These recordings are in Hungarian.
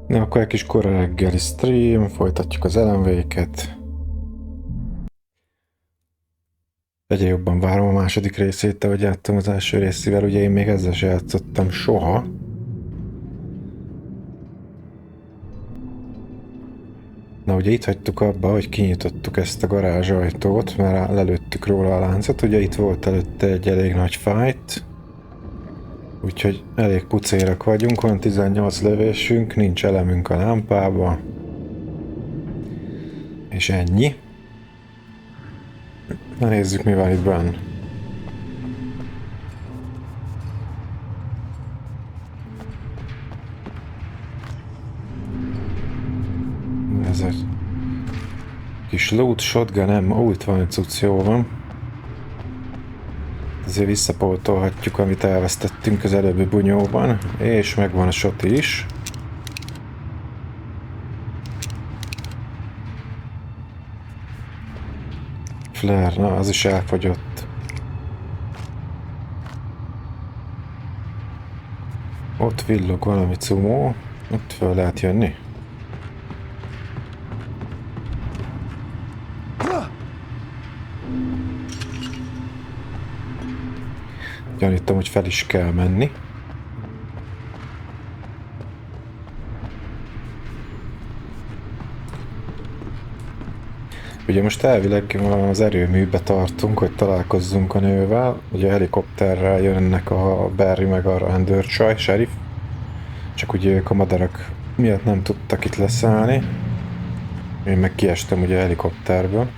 Na, akkor egy kis kora reggeli stream, folytatjuk az LMV-ket. Egyre jobban várom a második részét, ahogy játszom az első részével, ugye én még ezzel se játszottam soha. Na, ugye itt hagytuk abba, hogy kinyitottuk ezt a garázsajtót, mert lelőttük róla a láncot, ugye itt volt előtte egy elég nagy fight. Úgyhogy elég pucérak vagyunk, van 18 lövésünk, nincs elemünk a lámpába. És ennyi. Na nézzük, mi van itt benn. Ez egy kis loot, shotgun, ammo, itt van egy cucc, jó van. Ezért visszapótolhatjuk, amit elvesztettünk az előbbi bunyóban, és megvan a shoti is. Flare, na az is elfogyott. Ott villog valami cumó, ott föl lehet jönni. Gyanítom, hogy fel is kell menni. Ugye most elvileg az erőműbe tartunk, hogy találkozzunk a nővel. Ugye a helikopterrel jönnek a Barry meg a rendőrcsaj, sheriff. Csak ugye ők a madarak miatt nem tudtak itt leszállni. Én meg kiestem ugye a helikopterből.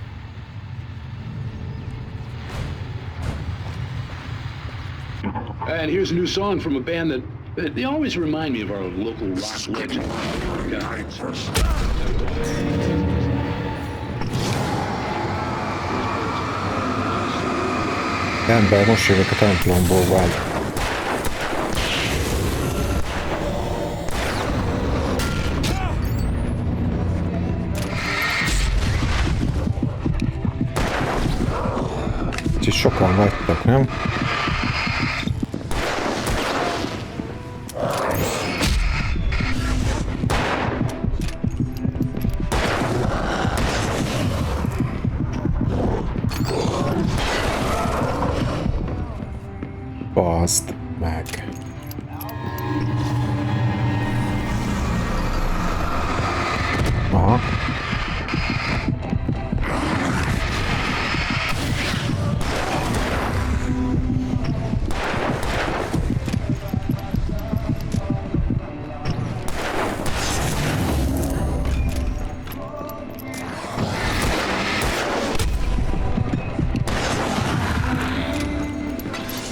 And here's a new song from a band that they always remind me of our local rock legend. Ember, most jövök a templomból, vagy. Kicsit sokan vagytok, nem? Baszd meg. Aha.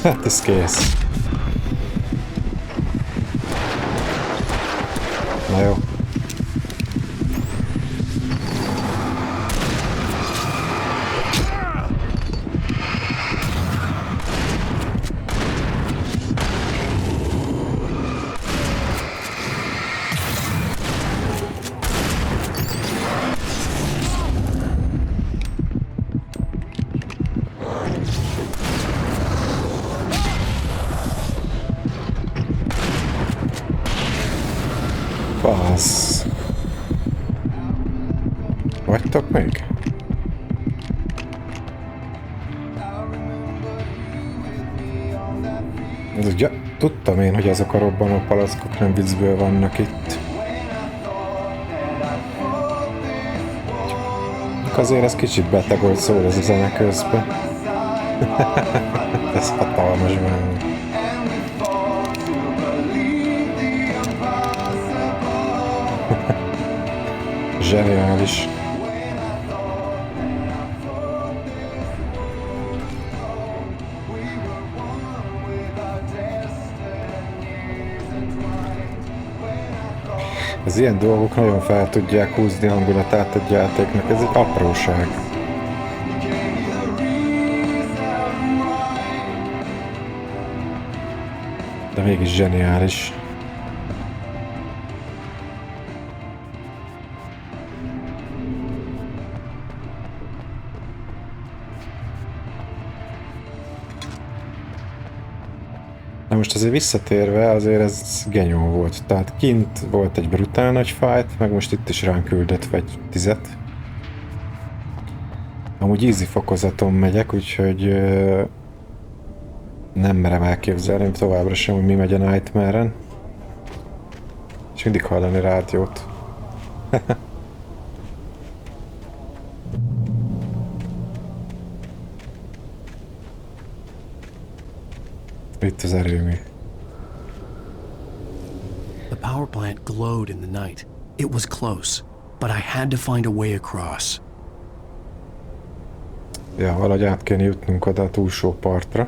Hát ez kész. Na jó. Basz. Vagytok még? Ez ugye, tudtam én, hogy azok a robbanó palackok nem viccből vannak itt. Azért ez kicsit beteg, hogy szól ez a zene közben. Ez hatalmas benne. Zseniális. Az ilyen dolgok nagyon fel tudják húzni hangulatát egy játéknak, ez egy apróság. De mégis zseniális. De most azért visszatérve, azért ez genyó volt. Tehát kint volt egy brutál nagy fight, meg most itt is ránk küldött vagy 10-et. Amúgy easy fokozaton megyek, úgyhogy nem merem elképzelni továbbra sem, hogy mi megy a Nightmare-en. És mindig hallani rádiót. Itt az erőmű. The power plant glowed in the night. It was close, but I had to find a way across. Ja, valahogy át kéne jutnunk oda a túlsó partra.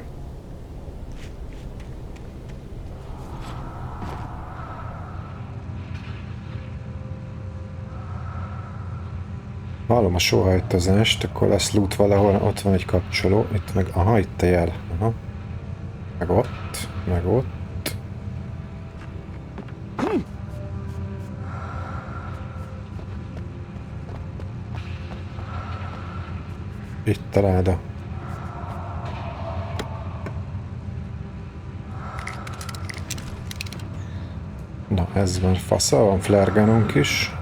Hallom a sóhajtozást, akkor lesz loot valahol, ott van egy kapcsoló, itt meg, aha, itt a jel, aha. Meg ott, meg ott. Itt a láda. Na, ez van fasza, van flare gununk is.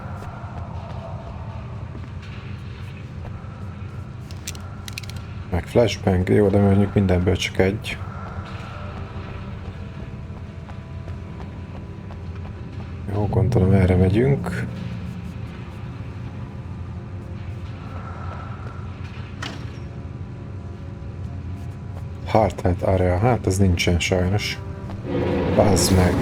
Meg flashbang, jó, de mondjuk mindenből csak egy. Jó, gondolom erre megyünk. Hardhat area, hát ez nincsen sajnos. Bazd meg.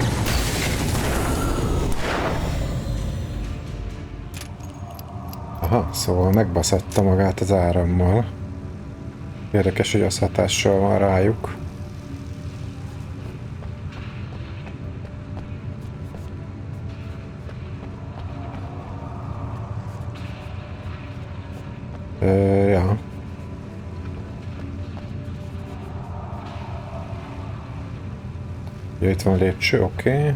Aha, szóval megbaszatta magát az árammal. Érdekes, hogy az hatással van rájuk. Ja. Ja, itt van a lépcső, oké.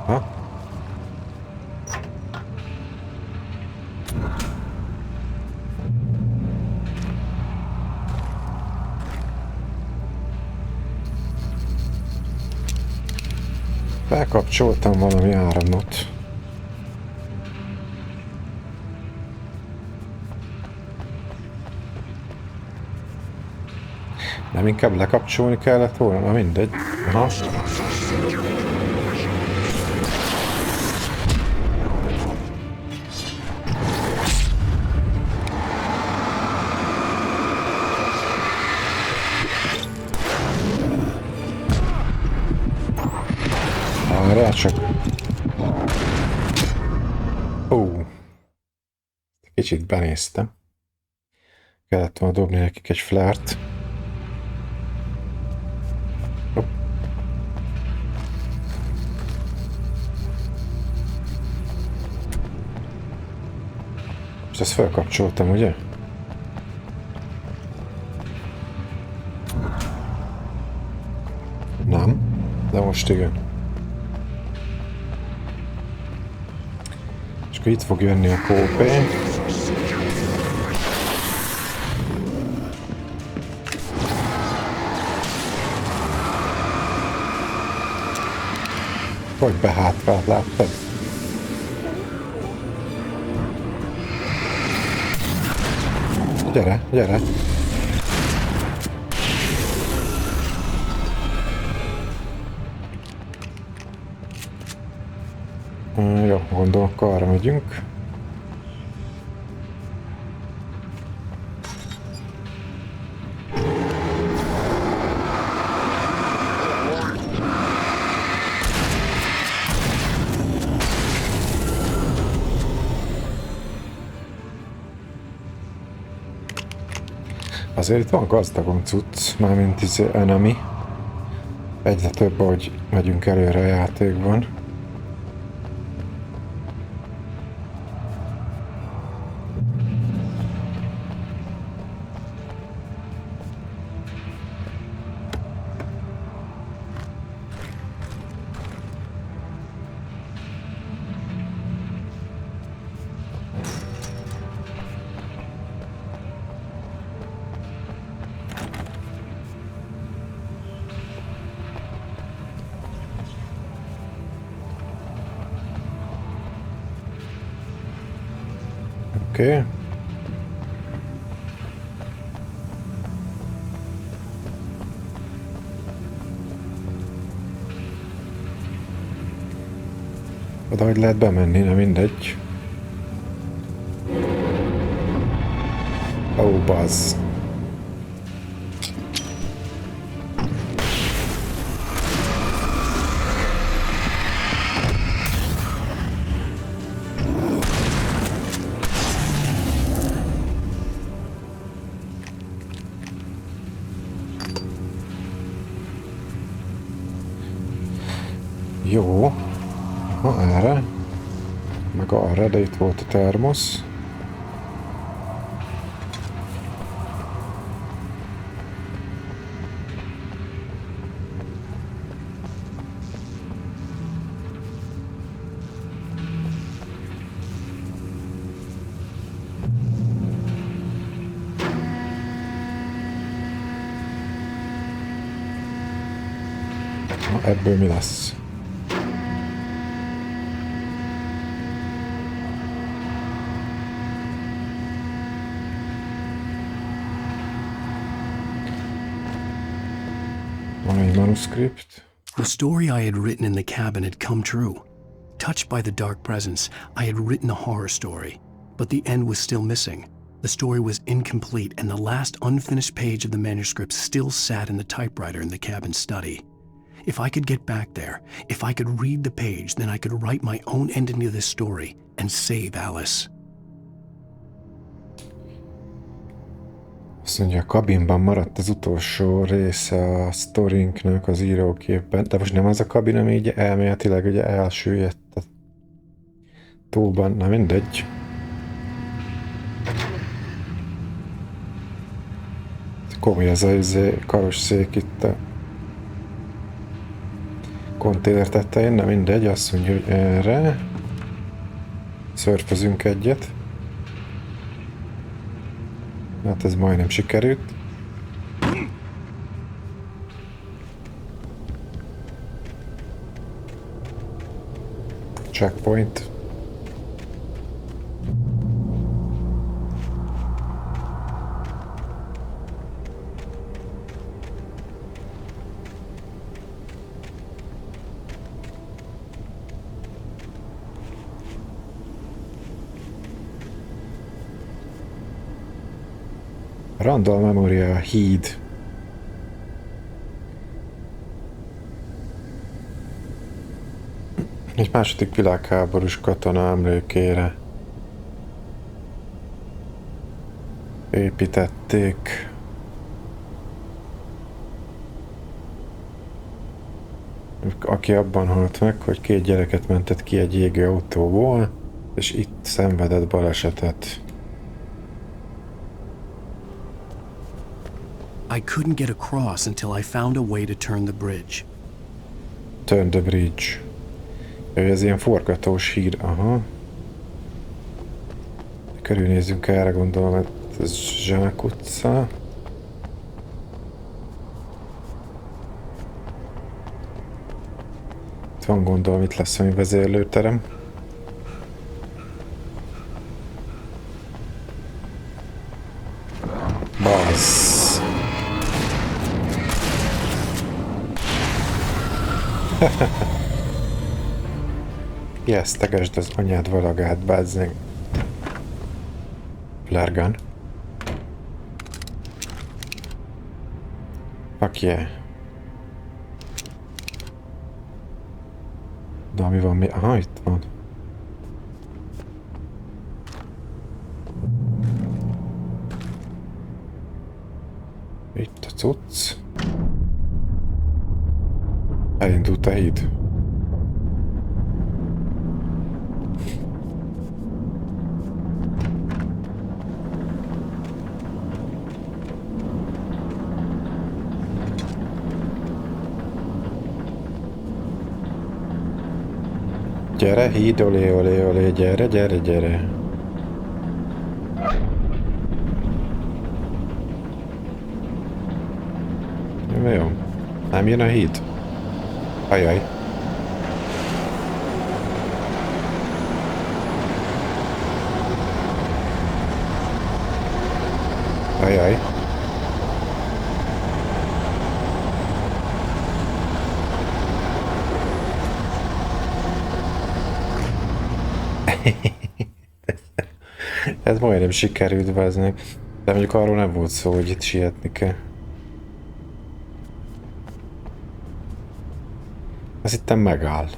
Aha. Felkapcsoltam valami áramot. Nem inkább lekapcsolni kellett volna? Na mindegy. Aha. Arra csak. Kicsit benéztem. Kellett volna dobni nekik egy flare-t. Most ezt felkapcsoltam, ugye? Nem, de most igen. És akkor itt fog jönni a kópé. Hogy behátrált, láttad? Gyere, gyere! Jó, gondolom, akkor arra megyünk. Azért itt van gazdagon cucc, mármint enemy. Egyre több, ahogy megyünk előre a játékban. Oké. Oda, hogy lehet bemenni, nem mindegy. Ó, bazz. Jó. Ha erre. Meg arra, de itt volt a termosz. Na, ebből mi lesz? Manuscript. The story I had written in the cabin had come true. Touched by the dark presence, I had written a horror story, but the end was still missing. The story was incomplete, and the last unfinished page of the manuscript still sat in the typewriter in the cabin study. If I could get back there, if I could read the page, then I could write my own ending to this story and save Alice. Azt mondja, a kabinban maradt az utolsó része a sztorinknak az írógépben. De most nem az a kabin, ami így elméletileg ugye elsüllyedt a tóban. Na mindegy. Komoly ez a karosszék itt a konténer tetején. Na mindegy, azt mondja, hogy erre szörfözünk egyet. Hát ez majdnem sikerült. Checkpoint. Randall Memorial híd. Egy második világháborús katona emlékére építették. Aki abban halt meg, hogy 2 gyereket mentett ki egy égő autóból, és itt szenvedett balesetet. I couldn't get across until I found a way to turn the bridge. Turn the bridge. Ez ilyen forgatós híd, aha. Körülnézzünk erre, gondolom, hogy ez Zsák utca. Itt van, gondolom, itt lesz ami vezérlőterem. Bassz. Yes, tegesd az anyád valagát, bázzeg. Flare gun. Fuck yeah. De mi van mi? Aha, itt van. Itt a cucc. Elindult a híd. Gyere, híd, olé, olé, olé, gyere, gyere, gyere. Jó. Nem jön a híd? Ajaj. Ajaj. Ez majdnem sikerült, bazd. De mondjuk arról nem volt szó, hogy itt sietni kell. Ez itten megáll.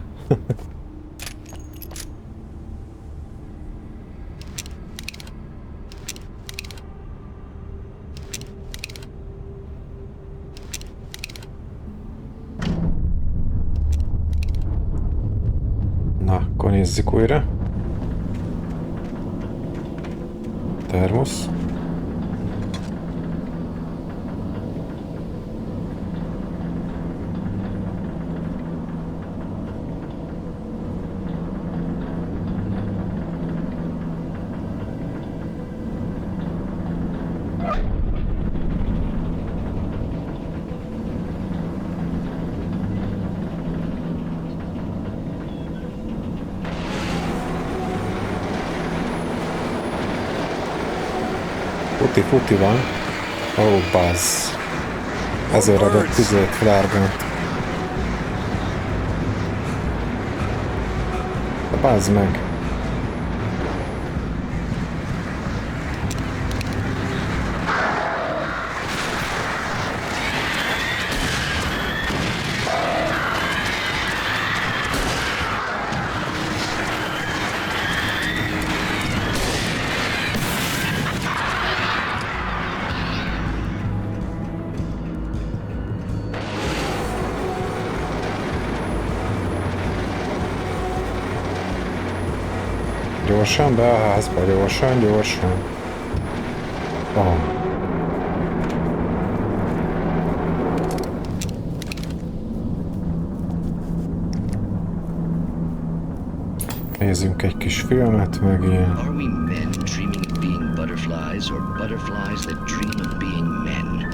Na, akkor nézzük újra. Termosz. Futi van. Ó, bazz. Ezért adott tüzét flárgant. Bazd meg. Gyorsan be a házba, gyorsan. Oh. Nézzünk egy kis filmet, meg ilyen. Are we men dreaming of being butterflies or butterflies that dream of being men?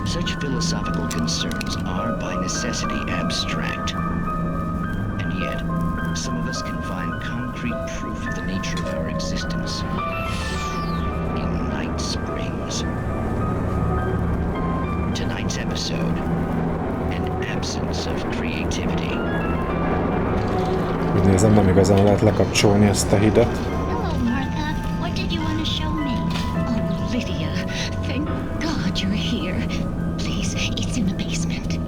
Such philosophical concerns are by necessity abstract. And yet, some of us can find concrete proof of the nature of our existence in Night Springs. Tonight's episode, an absence of creativity. Úgy nézem, nem igazán lehet lekapcsolni ezt a hidat. Hello, Martha. What did you want to show me? Oh, Lydia. Thank God you're here. Please, it's in the basement.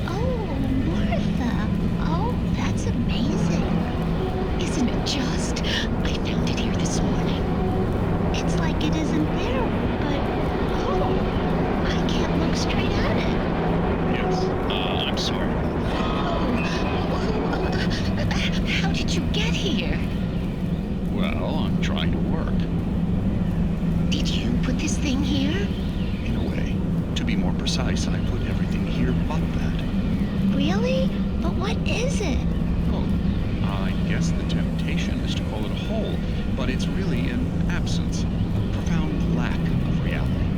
Oh, Martha. Oh, that's amazing. Isn't it just? I found it here this morning. It's like it isn't there, but oh, I can't look straight at it. Yes. I'm sorry. How did you get here? Well, I'm trying to work. Did you put this thing here? In a way. To be more precise, I put everything here but that. Really? But what is it? Oh, I guess the temptation is to call it a hole, but it's really an absence, a profound lack of reality.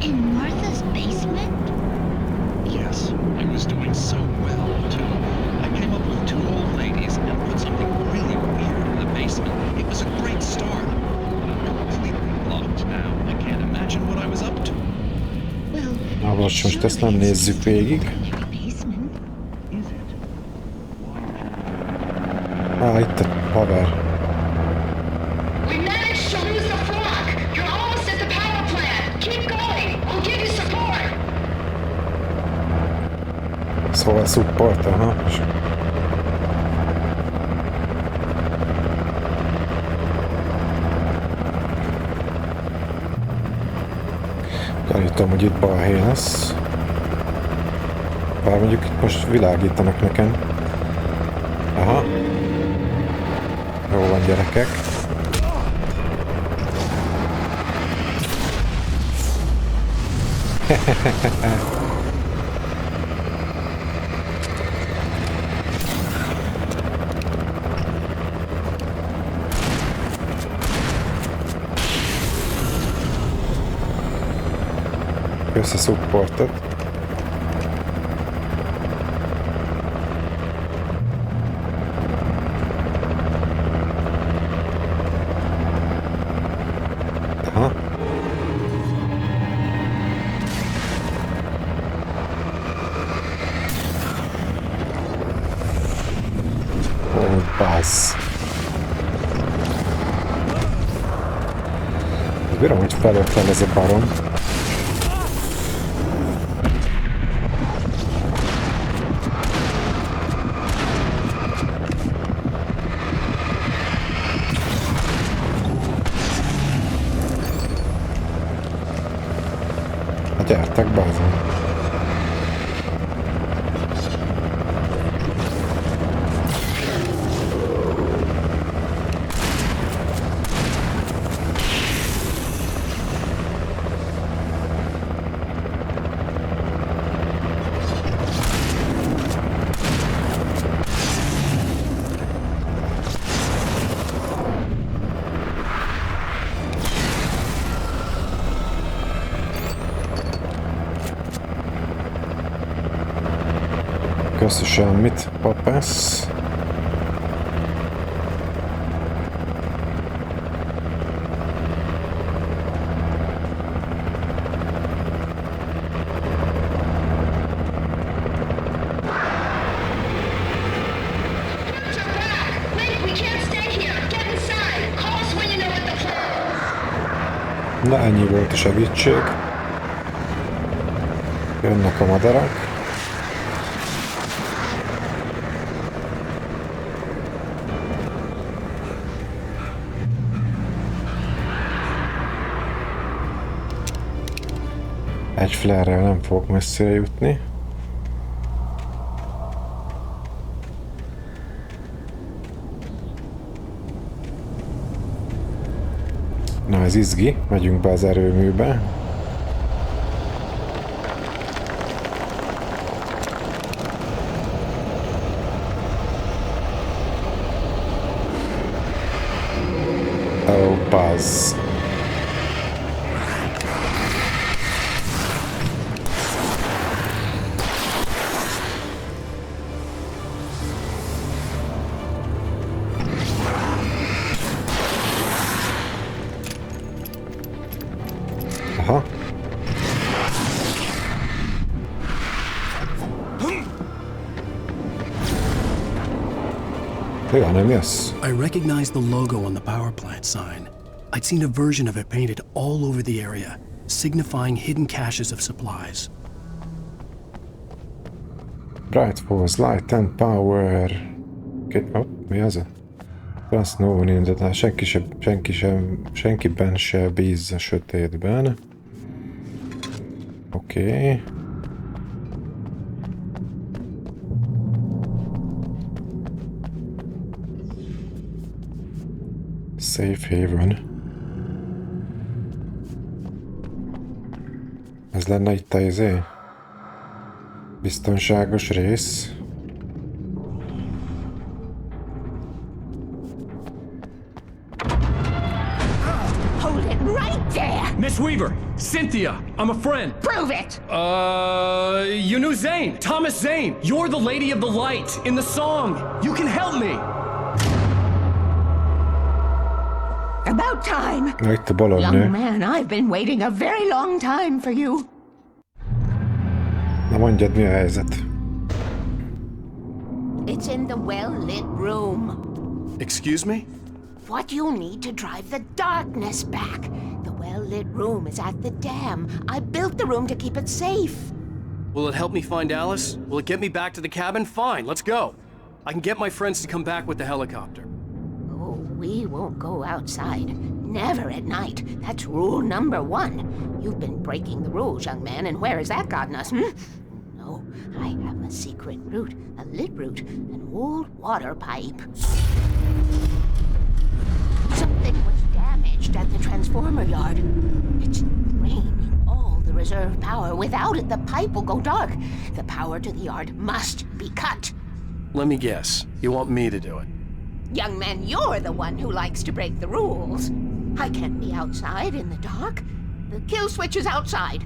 In Martha's basement? Yes, I was doing so well, too. I came up with two old ladies and put something really weird in the basement. It was a great start. But I'm completely blocked now. I can't imagine what I was up to. Well, Na most ezt nem nézzük végig. basement. Is it? Itt a haver. We managed to lose the flock! You're almost at the power plant! Keep going! I'll give you support! Szóval support, aha. Gyanítom, hogy itt balhely lesz. Bár mondjuk itt most világítanak nekem. Aha. Jó van, gyerekek. Összeszupportot. Buzz. Bírom, hogy felőtlen ez a barom. Hát gyertek, bazzon. Köszi semmit, papász. Na, ennyi volt a segítség. Jönnek a madarak. Egy flare-rel nem fogok messzire jutni. Na, ez izgi, megyünk be az erőműbe. Oh, Buzz. Aha. Ja, nem jössz. I recognized the logo on the power plant sign. I'd seen a version of it painted all over the area, signifying hidden caches of supplies. Bright Force, Light and Power. Mi az? Trust no one in the dark. Senkiben se bízz a sötétben. Oké. Safe Haven. Ez lenne itt a izé? Biztonságos rész. Hold it right there! Miss Weaver, Cynthia, I'm a friend. Prove it! You knew Zane, Thomas Zane. You're the Lady of the Light in the song. You can help me. About time! Na, itt a balonnő. Young man, I've been waiting a very long time for you. Na, mondjad, mi a helyzet? It's in the well-lit room. Excuse me? What you'll need to drive the darkness back. The well-lit room is at the dam. I built the room to keep it safe. Will it help me find Alice? Will it get me back to the cabin? Fine, let's go. I can get my friends to come back with the helicopter. Oh, we won't go outside. Never at night. That's rule number 1. You've been breaking the rules, young man, and where has that gotten us, No, I have a secret route, a lit route, an old water pipe. Something was damaged at the transformer yard. It's draining all the reserve power. Without it, the pipe will go dark. The power to the yard must be cut. Let me guess. You want me to do it? Young man, you're the one who likes to break the rules. I can't be outside in the dark. The kill switch is outside.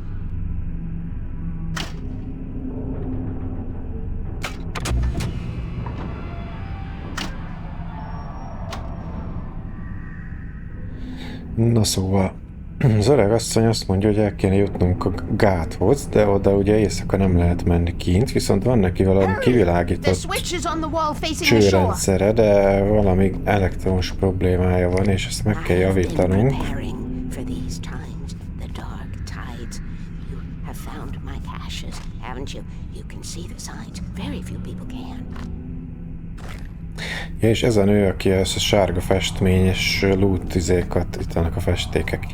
Na szóval, Az öreg asszony azt mondja, hogy el kéne jutnunk a gáthoz, de oda ugye éjszaka nem lehet menni kint, viszont van neki valami kivilágított csőrendszere, de valami elektromos problémája van, és ezt meg kell javítanunk. Ja, és ez a nő, aki ezt a sárga festményes loot-izékat, itt vannak a festékek,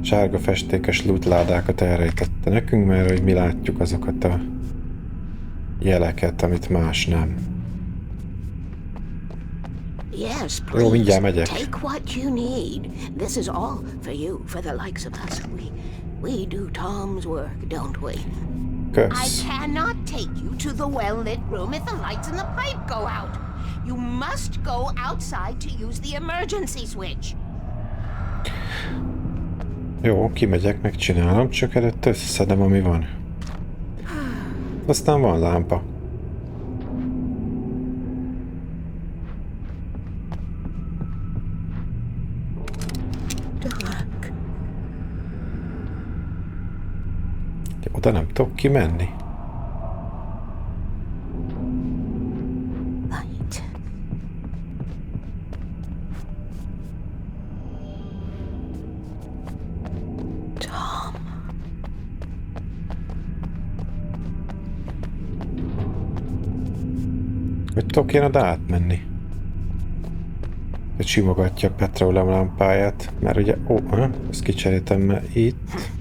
sárga festékes loot-ládákat elrejtette nekünk, mert hogy mi látjuk azokat a jeleket, amit más nem. Yes, Jó, please. mindjárt megyek. Take what you need. This is all for you, for the likes of us. We do Tom's work, don't we? Kösz. I cannot take you to the well-lit room if the lights in the pipe go out. You must go outside to use the emergency switch. Jó, kimegyek, megcsinálom, csak előtt összeszedem, ami van. Aztán van lámpa. Dark. Oda nem tudok kimenni. Light. Tom. Hogy tudok én oda átmenni? Hogy simogatja a petróleum lámpáját, mert ugye... Ó, ezt kicseréltem, mert itt...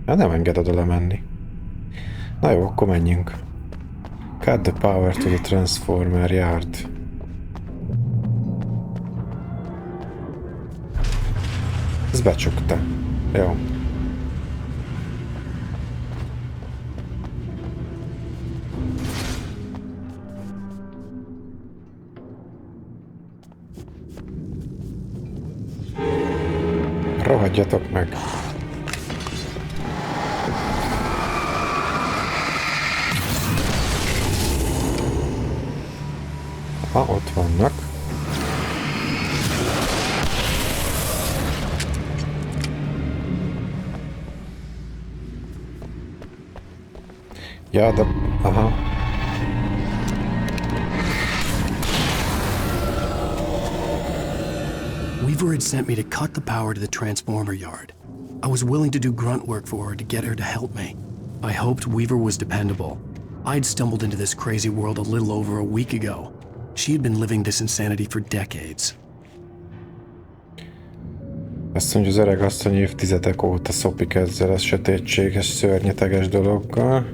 Hát nem enged oda lemenni. Na jó, akkor menjünk. Cut the power to the transformer yard. Ez becsukta. Jó. Rohadjatok meg! Ott vannak. Ja, de... Aha. Weaver had sent me to cut the power to the transformer yard. I was willing to do grunt work for her to get her to help me. I hoped Weaver was dependable. I'd stumbled into this crazy world a little over a week ago. She had been living this insanity for decades. Azt mondja, az öreg asszony évtizedek óta szopik ezzel a sötétséges, szörnyeteges dologgal.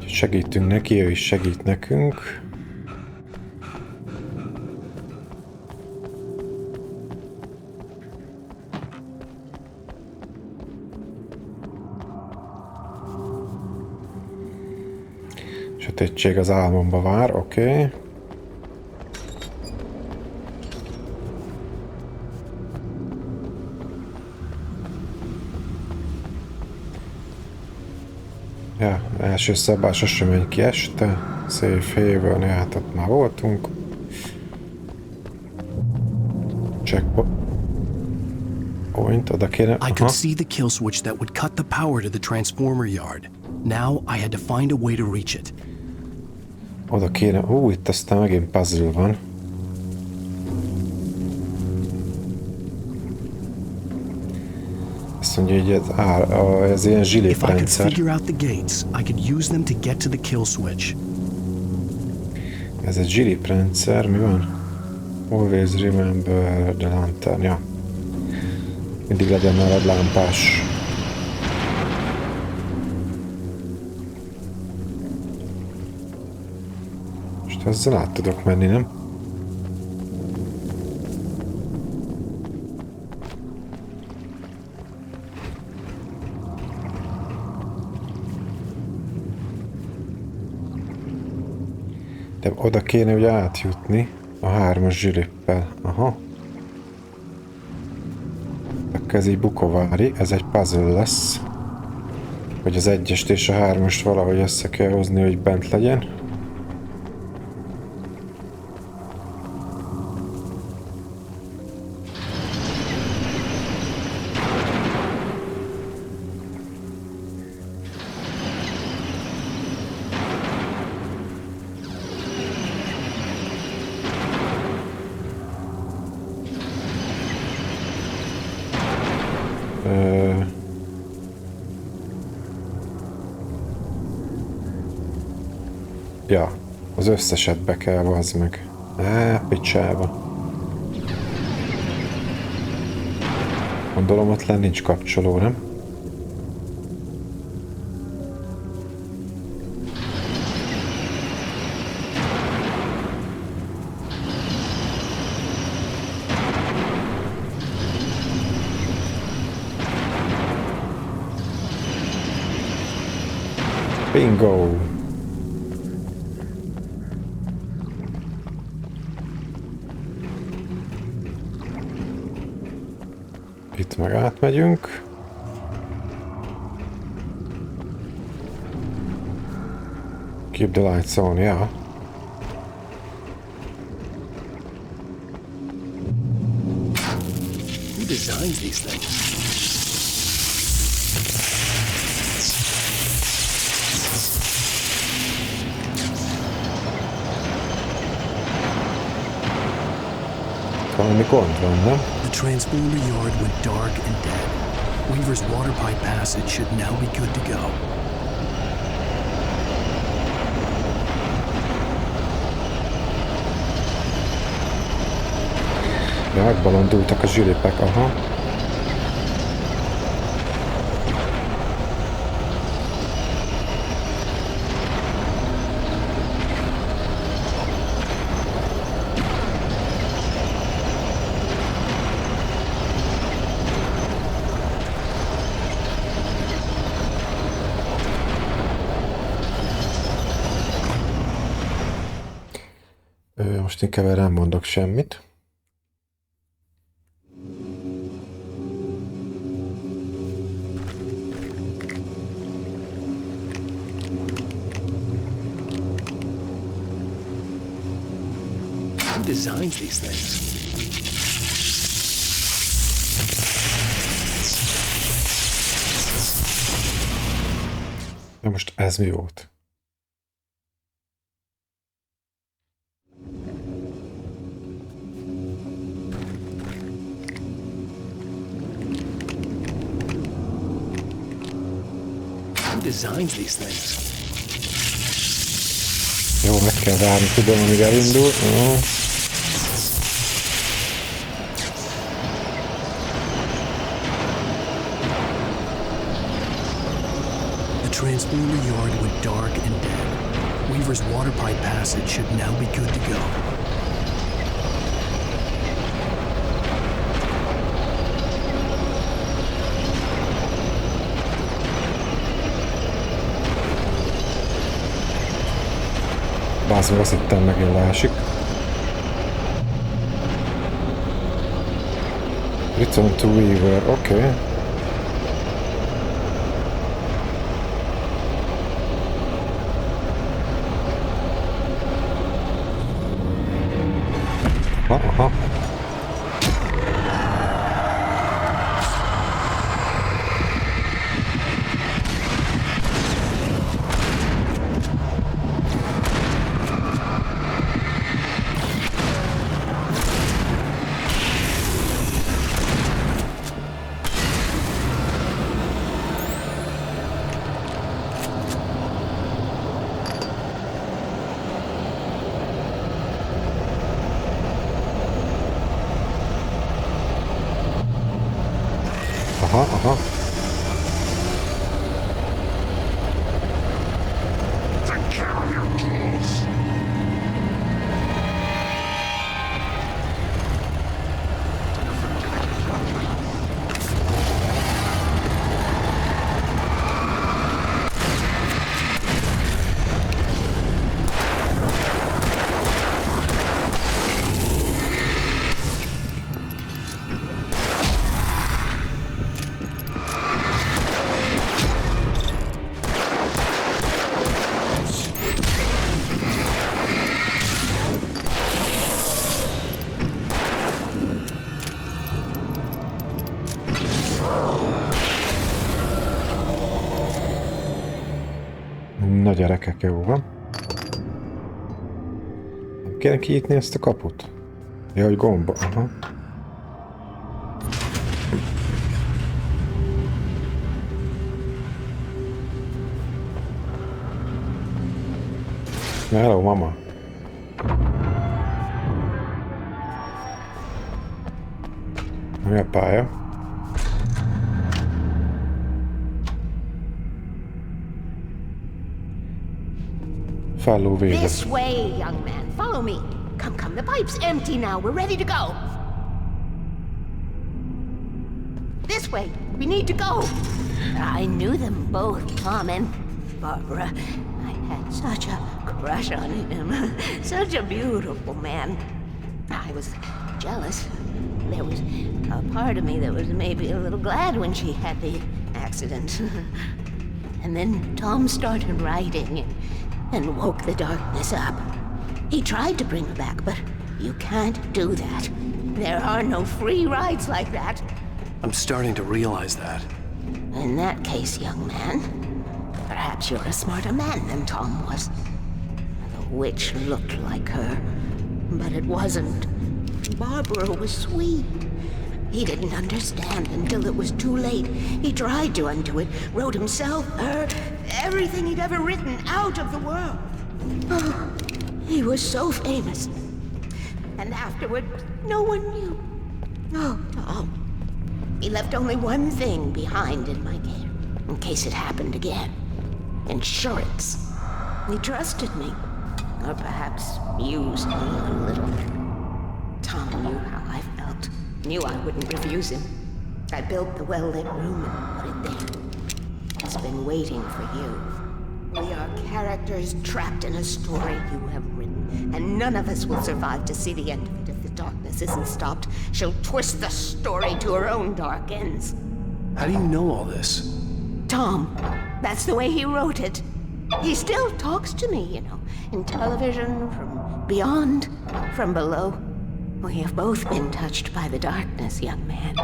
Segítünk neki, ő is segít nekünk. Sötétség az álmomba vár, oké. Ja, első szabás sosem menj ki este. Safe haven, hát ott már voltunk. Checkpoint, oda kéne. I could see the kill switch that would cut the power to the transformer yard. Now I had to find a way to reach it. Oda kéne. Itt aztán megint puzzle van. Azt mondja, hogy ez ilyen zsiliprendszer. If I could figure out the gates, I could use them to get to the kill switch. Ez egy zsiliprendszer, mi van? Always remember the lantern, ja. Mindig legyen nálad lámpás. Most ezzel át tudok menni, nem? De oda kéne ugye átjutni a 3-as zsilippel. Aha. Akkor ez így bukovári, ez egy puzzle lesz. Hogy az 1-est és a 3-ast valahogy össze kell hozni, hogy bent legyen. Ja, az összeset be kell, vazd meg. Picsába. Gondolom ott lenn nincs kapcsoló, nem? Bingo! Itt meg átmegyünk. Keep the lights on, yeah. Who designs these things? Valami gond van, nem? The transformer yard went dark and dead. Weaver's water pipe passage should now be good to go. Ja, megbalondultak a zsilipek, aha. Most inkább nem mondok semmit. Who designs these things? Na most ez mi volt? Who designs these things? Jó, meg kell várni, tudom, amíg elindul. The transformer yard went dark and dead. Weaver's water pipe passage should now be good to go. Bázd meg, azt hittem megint leesik. Return to Weaver, oké. Aha. Aha. Na gyerekek, jó van. Nem kéne kinyitni ezt a kaput? Ja, hogy gomba. Aha. Hello, mama. Mi a pálya? Felló vége. This way, young man. Follow me. Come, come. The pipe's empty now. We're ready to go. This way. We need to go. I knew them both, Tom and Barbara. I had such a crush on him. Such a beautiful man. I was jealous. There was a part of me that was maybe a little glad when she had the accident. And then Tom started writing and woke the darkness up. He tried to bring her back, but you can't do that. There are no free rides like that. I'm starting to realize that. In that case, young man, perhaps you're a smarter man than Tom was. The witch looked like her, but it wasn't. Barbara was sweet. He didn't understand until it was too late. He tried to undo it, wrote himself, her, everything he'd ever written out of the world. Oh, he was so famous. And afterward, no one knew. Oh, Tom. He left only one thing behind in my care, in case it happened again. Insurance. He trusted me. Or perhaps used me a little. Tom knew how I felt. Knew I wouldn't refuse him. I built the well-lit room and put it there. It's been waiting for you. We are characters trapped in a story you have written, and none of us will survive to see the end of it if the darkness isn't stopped. She'll twist the story to her own dark ends. How do you know all this? Tom, that's the way he wrote it. He still talks to me, you know, in television, from beyond, from below. We have both been touched by the darkness, young man.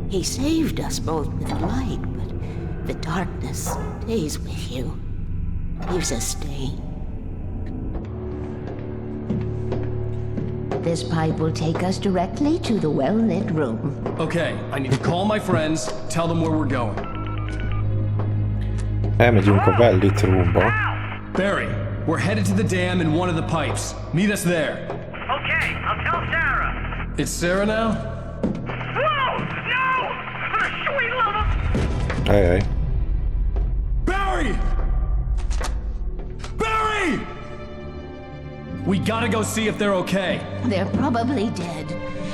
He saved us both with the light, but the darkness stays with you. Leaves a stain. This pipe will take us directly to the well-lit room. Okay, I need to call my friends, tell them where we're going. Elmegyünk a well-lit roomba. Barry, we're headed to the dam in one of the pipes. Meet us there. Okay, I'll tell Sarah. It's Sarah now? Whoa! No! For the sweet love of... Ajaj. Barry! Barry! We gotta go see if they're okay. They're probably dead.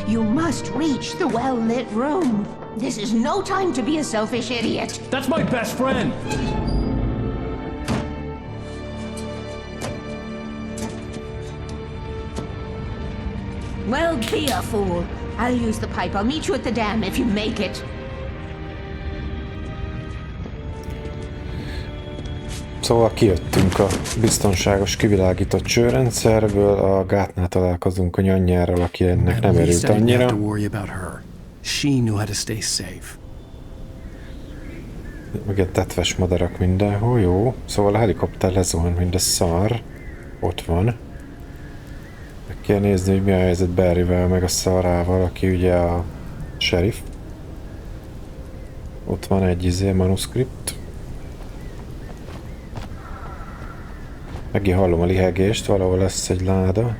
You must reach the well-lit room. This is no time to be a selfish idiot. That's my best friend. Well, be a fool. I'll use the pipe. I'll meet you at the dam if you make it. Szóval kijöttünk a biztonságos kivilágított csőrendszerből, a gátnál találkozunk a nyanyjárral, aki ennek nem örült annyira. Meg egy tetves madarak mindenhol, jó. Szóval a helikopter lezuhan, mint a szar. Ott van. Meg kell nézni, hogy mi a helyzet Barryvel, meg a szarával, aki ugye a sheriff. Ott van egy manuszkript. Megint hallom a lihegést, valahol lesz egy láda.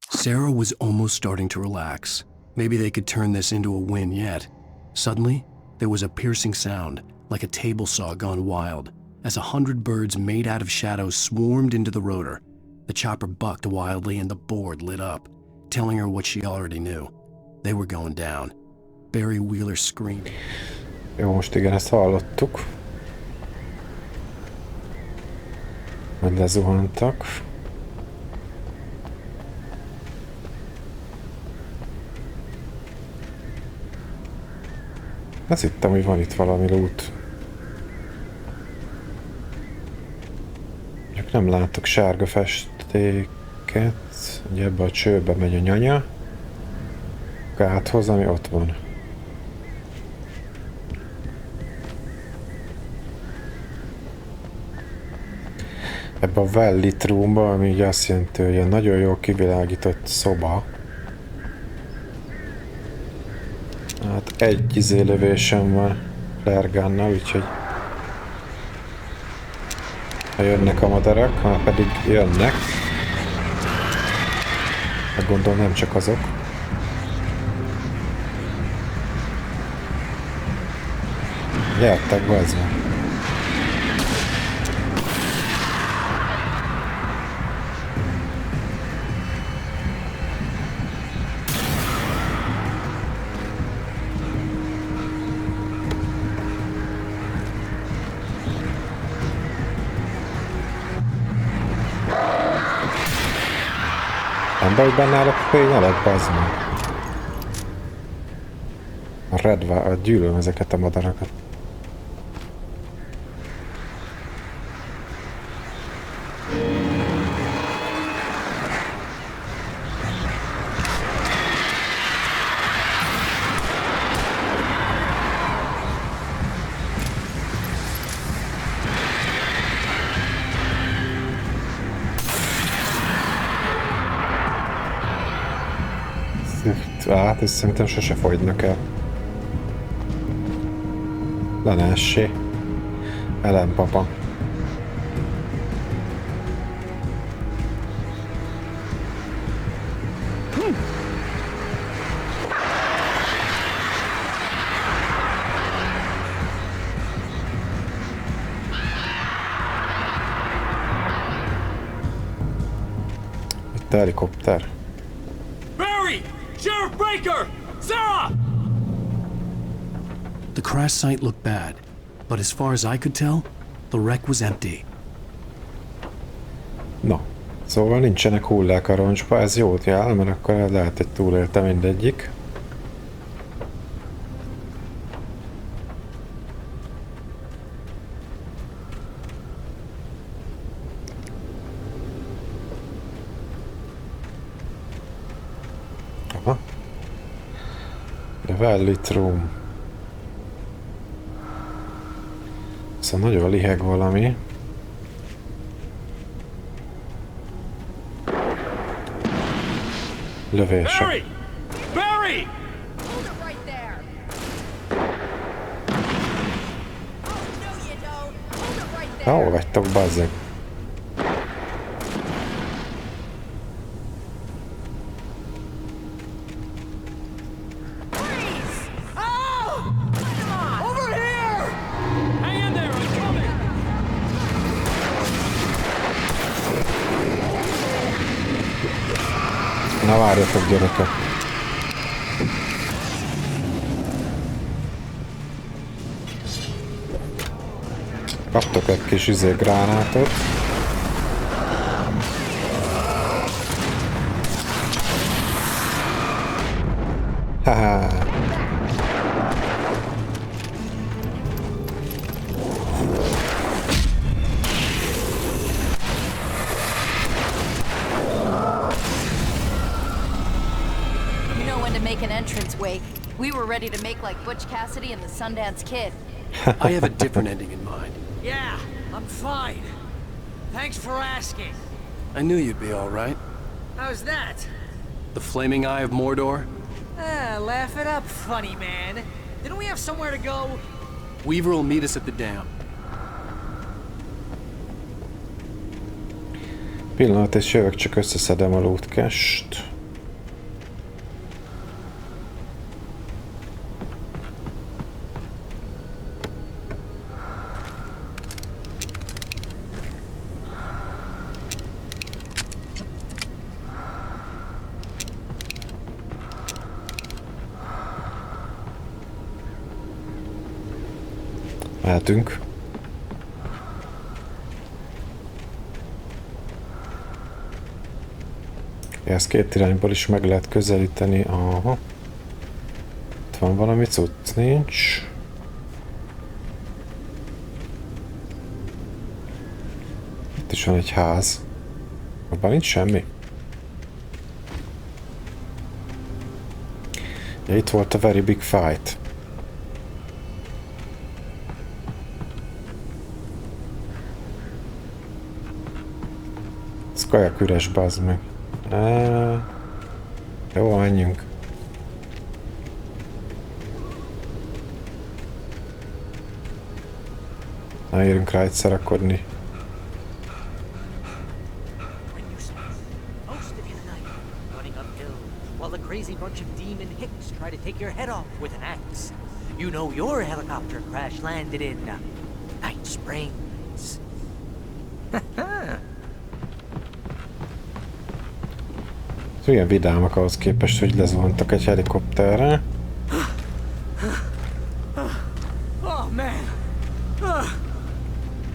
Sarah was almost starting to relax. Maybe they could turn this into a win yet. Suddenly, there was a piercing sound, like a table saw gone wild, as 100 birds made out of shadows swarmed into the rotor. The chopper bucked wildly and the board lit up, telling her what she already knew. They were going down. Barry Wheeler screamed. Jó, most igen, ezt hallottuk. Hogy lezuhantak. Azt hittem, hogy van itt valami loot. Csak nem látok sárga festéket. Ugye ebbe a csőbe megy a nyanya. Gáthoz, ami ott van. Ebbe a well-lit roomba, ami ugye azt jelenti, hogy egy nagyon jól kivilágított szoba. Hát egy lövésem van flare gunnal, úgyhogy Ha jönnek a madarak, ha pedig jönnek. Hát gondolom nem csak azok. Gyertek, bazd meg! Nem baj, hogy benne állok a fényelek, bazd meg. A redva, gyűlölöm ezeket a madarakat. Hát, és szerintem sose fogynak el. Le ne essé. Ellen, papa. Itt a helikopter. The crash site looked bad, but as far as I could tell, the wreck was empty. No, szóval nincsenek hullák a roncsba, ez jót jár, mert akkor lehet, hogy túlélte mindegyik. Aha. The Velvet Room. Szóval nagyon liheg valami. Lövések. Barry! Hol vagytok, bazzeg? Na várjatok, gyerekek! Kaptok egy kis gránátot. Haha! Make an entrance wake. We were ready to make like Butch Cassidy and the Sundance Kid. I have a different ending in mind. Yeah, I'm fine. Thanks for asking. I knew you'd be all right. How's that? The flaming eye of Mordor? Laugh it up, funny man. Didn't we have somewhere to go? Weaver will meet us at the dam. Pillanat, és jövök, csak összeszedem a loot cache-t. Mehetünk. Ezt két irányból is meg lehet közelíteni. Aha. Itt van valami cucc, nincs. Itt is van egy ház. Abban nincs semmi. Ja, itt volt a very big fight. Ez kajak üres, bazd meg. Jó, menjünk. Na, érünk rá egyszer rakodni. try to take your head off with an axe. You know your helicopter crash landed in Night Springs. Ilyen vidámak ahhoz képest, hogy lezuhantak egy helikopterre.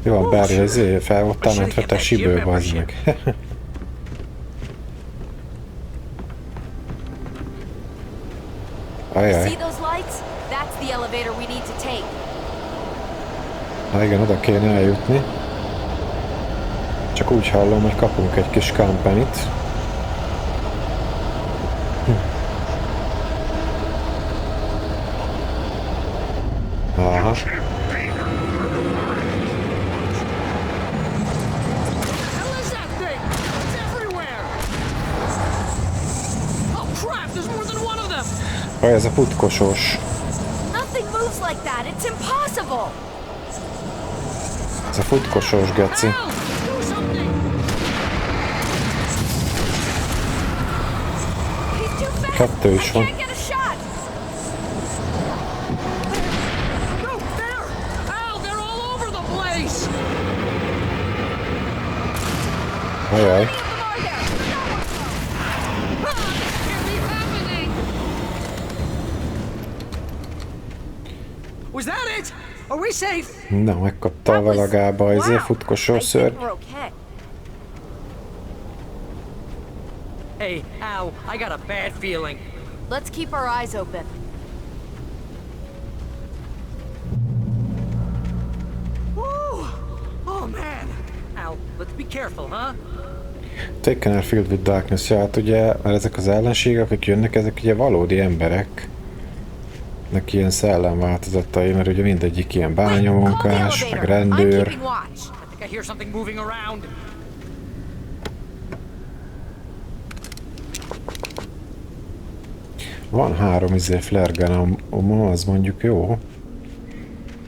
Jó, a Barry ezért fel volt támadva a sibőbe, az meg. Ajaj. Na igen, oda kéne eljutni. Csak úgy hallom, hogy kapunk egy kis kampenit. Aha. Aj, ez a futkosós. Ez a futkosós, geci. Kettő is van. Ajaj. Na, megkapta a valagába ezért futkosó szörny. Hey, Al, I got a bad feeling. Let's keep our eyes open. Woo! Oh man! Al, let's be careful, huh? Taken are filled with darkness. Ja, hát ugye, mert ezek az ellenségek, akik jönnek, ezek ugye valódi emberek. Nek ilyen szellemváltozatai, mert ugye mindegyik ilyen bányamunkás, meg rendőr. Van 3 flare gun, az mondjuk jó.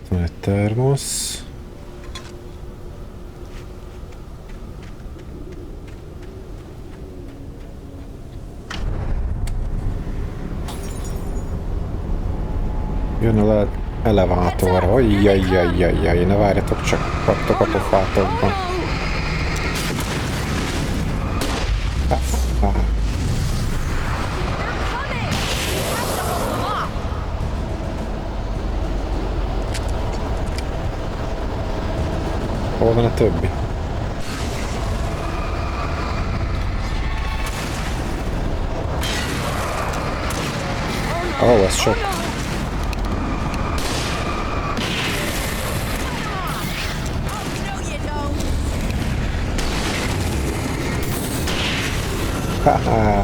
Van egy termosz. Jön a elevátor. Ajjajjajjajjaj, ne várjatok, csak kaptok a pofátokba. Hol van a többi? Ó, ez sok. Haha.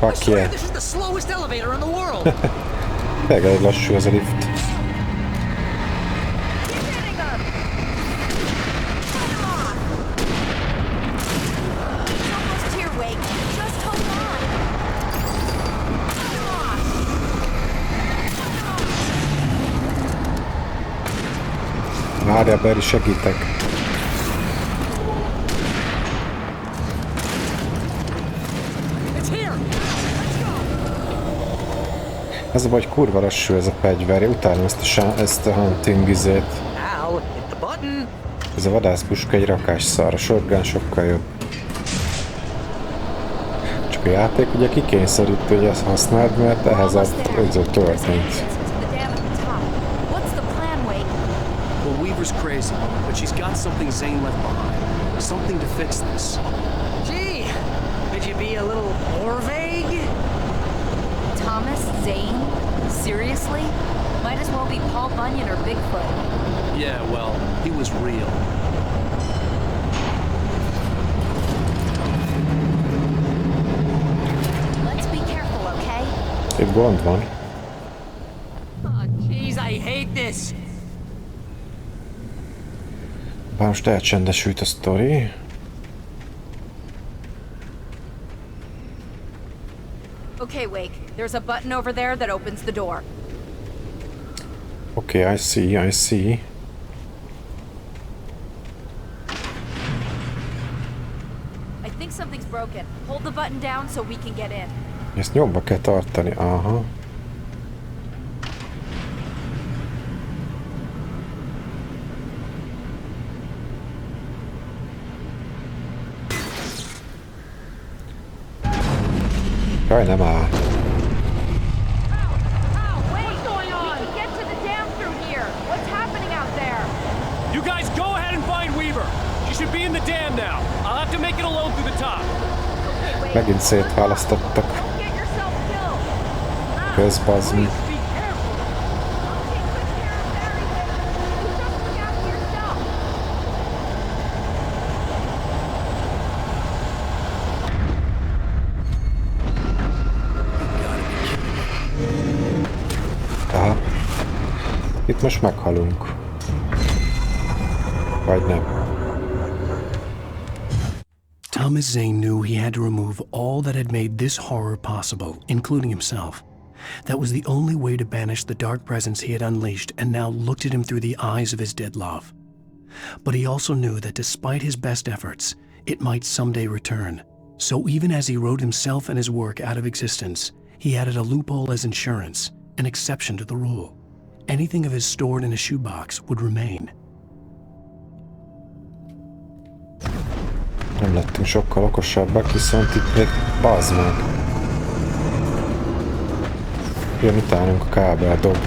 Fuck yeah. This is the slowest elevator in the world. Elég lassú ez a lift. Várjál, Barry, segítek. Ez a baj, kurva lassú ez a fegyver, utálom ezt a hunting izét. Ez a vadászpuska egy rakás szar, a shotgun sokkal jobb. Csak a játék ugye kikényszerítő, hogy ezt használd, mert ehhez az önző történt. Weaver's crazy, but she's got something Zane left behind. Something to fix this. Gee, could you be a little more vague? Thomas Zane? Seriously? Might as well be Paul Bunyan or Bigfoot. Yeah, well, he was real. Let's be careful, okay? Itt gond van. Oh, jeez, I hate this. Bár most elcsendesült a sztori. Okay, Wake. There's a button over there that opens the door. Okay, I see, I see. I think something's broken. Hold the button down so we can get in. Ezt nyomba kell tartani, aha. Jaj, nem áll. You guys go ahead and find Weaver. She should be in the dam now. I'll have to make it alone through the top. Megint szétválasztottak. Közbazmi. Aha. Itt most meghalunk. Vagy nem. Thomas Zane knew he had to remove all that had made this horror possible, including himself. That was the only way to banish the dark presence he had unleashed and now looked at him through the eyes of his dead love. But he also knew that despite his best efforts, it might someday return. So even as he wrote himself and his work out of existence, he added a loophole as insurance, an exception to the rule. Anything of his stored in a shoebox would remain. Nem lettünk sokkal okosabbak, viszont itt még bazd meg. Jön utánunk a kábel dob.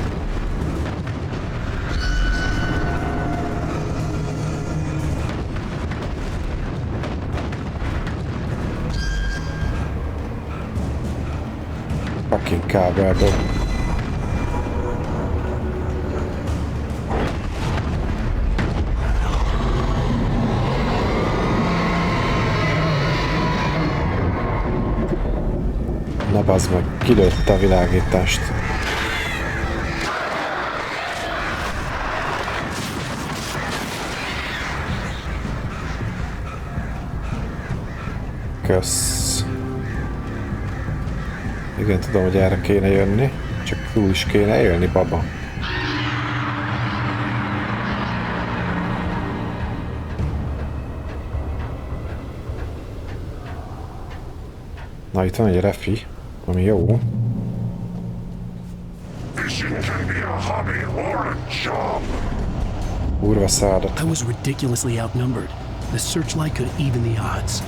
Fucking kábel dob. Na bazd meg, kilőtte a világítást. Kösz. Igen, tudom, hogy erre kéne jönni, csak túl is kéne élni, baba. Na, itt van egy refi, ami jó. Kurva szádat. I was ridiculously outnumbered. The searchlight could even the odds.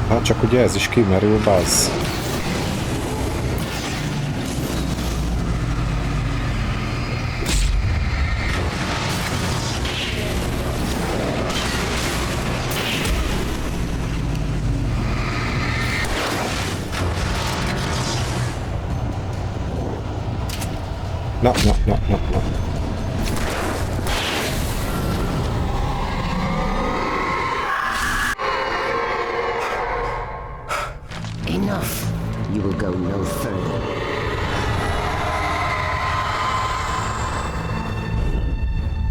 Hát csak ugye ez is kimerül, bazz. Na. Enough. You will go no further.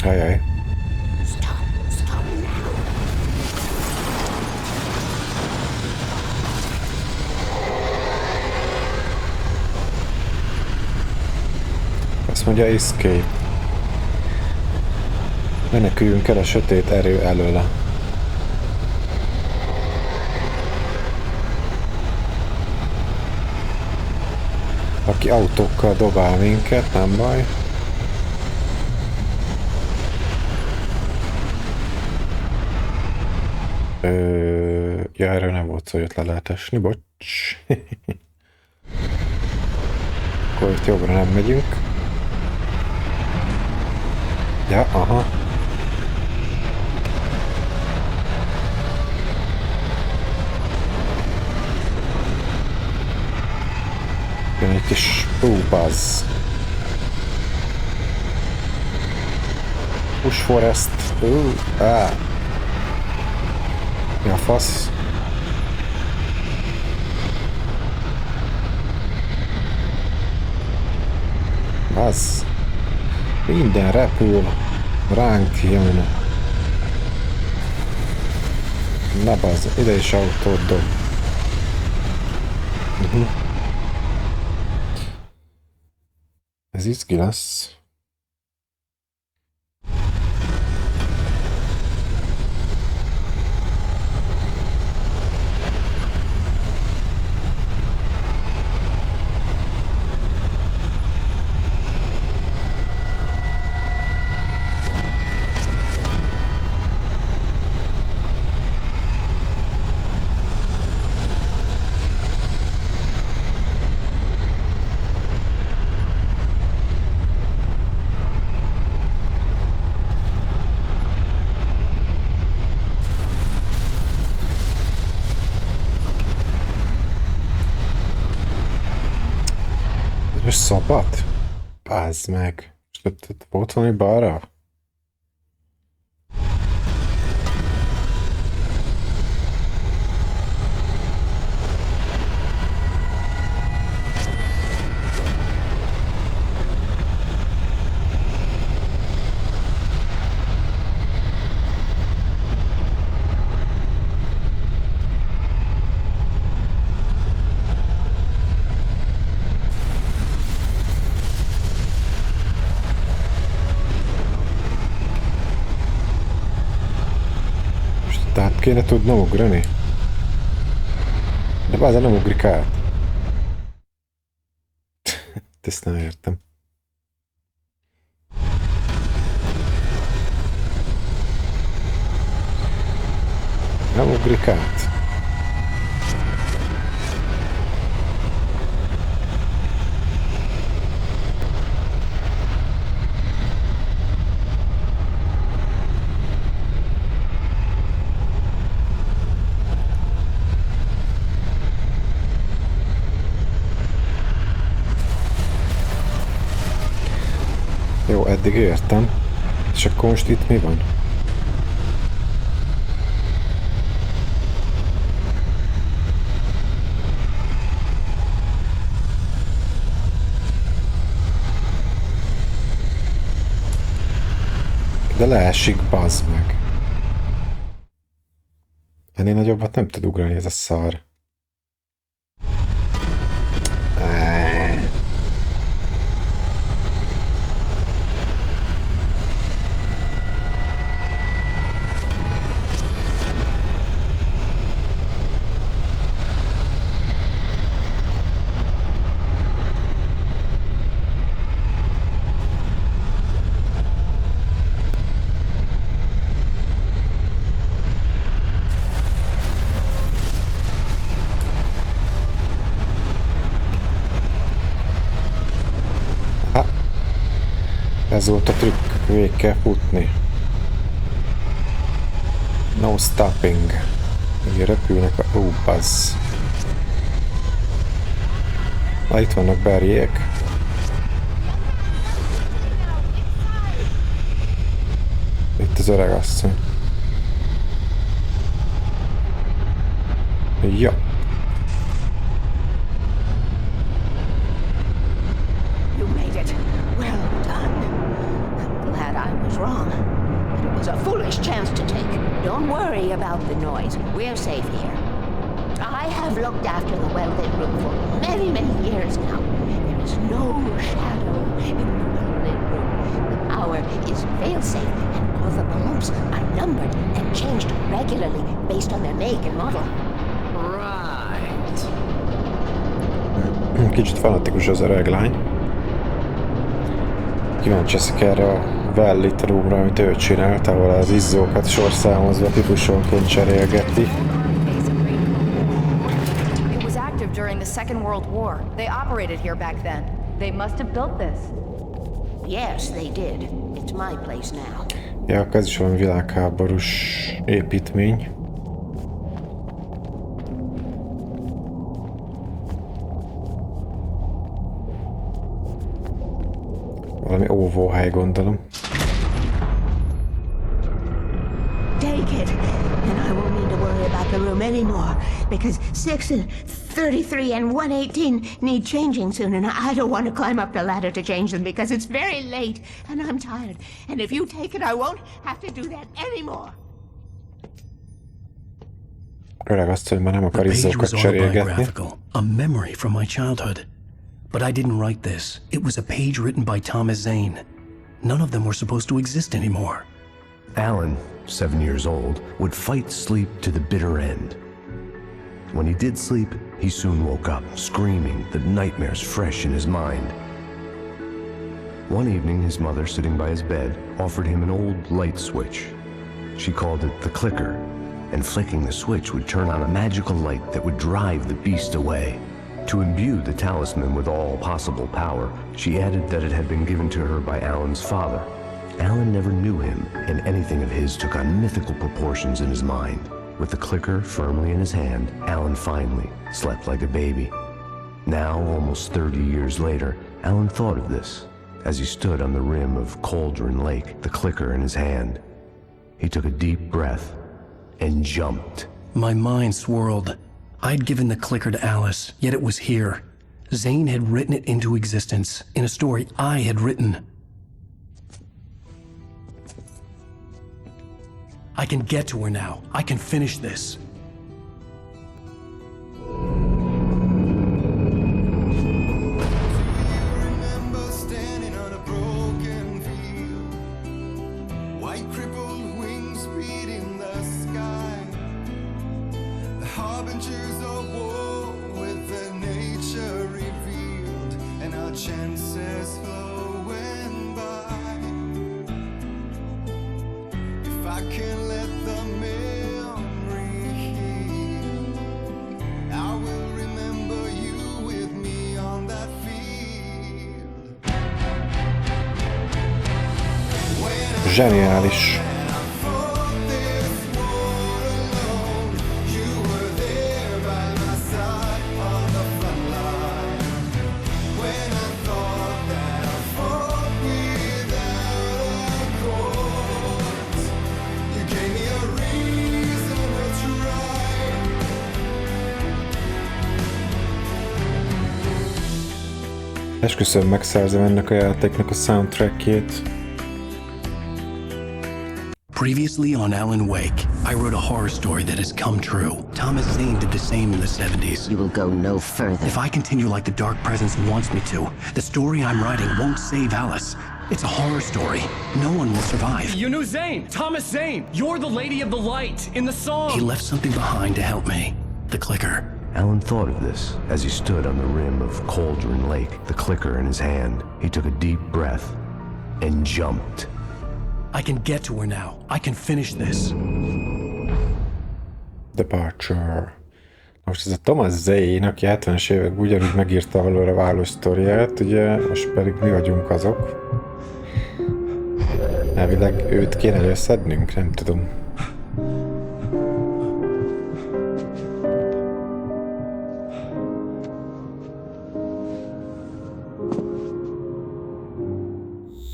Ajaj. Stop now. Azt mondja escape. Meneküljünk el a sötét erő előle. Aki autókkal dobál minket, nem baj. Ja, erről nem volt szó, hogy le lehet esni, bocs. Akkor itt jobbra nem megyünk. Ja, aha. Jön egy kis buzz. Push forest. Mi a fasz? Az. Minden repül. Ránk jön. Na bazd, ide is autót dob. Ez izgi lesz. Most szabad? Pázd meg. Most volt valami balra? Tehát kéne tudnom ugrani? De bazen nem ugrik át. Ezt nem értem. Nem ugrik át. Jó, eddig értem. És akkor most itt mi van? De leesik, bazd meg. Ennél nagyobbat nem tud ugrani ez a szar. Ez volt a trükk, végig kell futni. No stopping. Ugye repülnek a... bazz. Itt vannak berjék. Itt az öreg asszony. Ja. The noise. We're safe here. I have looked after the well-lit room for many, many years now. There is no shadow in the well-lit room. The power is fail-safe, and all the bulbs are numbered and changed regularly based on their make and model. Right. Kicsit fanatikus az öreg lány. Kíváncsi leszek erre a well-lit roomra, amit ő csinált, ahol az izzókat sorszámozva típusonként cserélgeti. It was active during the Second World War. They operated here back then. They must have built this. Yes, they did. It's my place now. Ja, akkor ez is valami világháborús építmény. Valami óvóhely, gondolom. Take it, and I won't need to worry about the room anymore, because 6 and 33 and 118 need changing soon, and I don't want to climb up the ladder to change them because it's very late, and I'm tired. And if you take it, I won't have to do that anymore. Öreg azt, hogy már nem akar izzókat cserélgetni. A memory from my childhood. But I didn't write this. It was a page written by Thomas Zane. None of them were supposed to exist anymore. Alan, 7 years old, would fight sleep to the bitter end. When he did sleep, he soon woke up, screaming, the nightmares fresh in his mind. One evening, his mother, sitting by his bed, offered him an old light switch. She called it the clicker, and flicking the switch would turn on a magical light that would drive the beast away. To imbue the talisman with all possible power, she added that it had been given to her by Alan's father. Alan never knew him, and anything of his took on mythical proportions in his mind. With the clicker firmly in his hand, Alan finally slept like a baby. Now, almost 30 years later, Alan thought of this as he stood on the rim of Cauldron Lake, the clicker in his hand. He took a deep breath and jumped. My mind swirled. I'd given the clicker to Alice, yet it was here. Zane had written it into existence in a story I had written. I can get to her now. I can finish this. Chances flowing by. If I can let the memory heal, I will remember you with me on that field. Zseniális. Esküszöm, megszerzem ennek a játéknak a soundtrackjét. Previously on Alan Wake, I wrote a horror story that has come true. Thomas Zane did the same in the 70s. You will go no further. If I continue like the Dark Presence wants me to, the story I'm writing won't save Alice. It's a horror story. No one will survive. You knew Zane! Thomas Zane! You're the Lady of the Light in the song! He left something behind to help me. The clicker. Alan thought of this as he stood on the rim of Cauldron Lake, the clicker in his hand. He took a deep breath and jumped. I can get to her now. I can finish this. Departure. Most ez a Thomas Zane, aki 70-es években ugyanúgy megírta a valóra váló sztoriát, ugye most pedig mi vagyunk azok. Elvileg őt kéne előszednünk, nem tudom.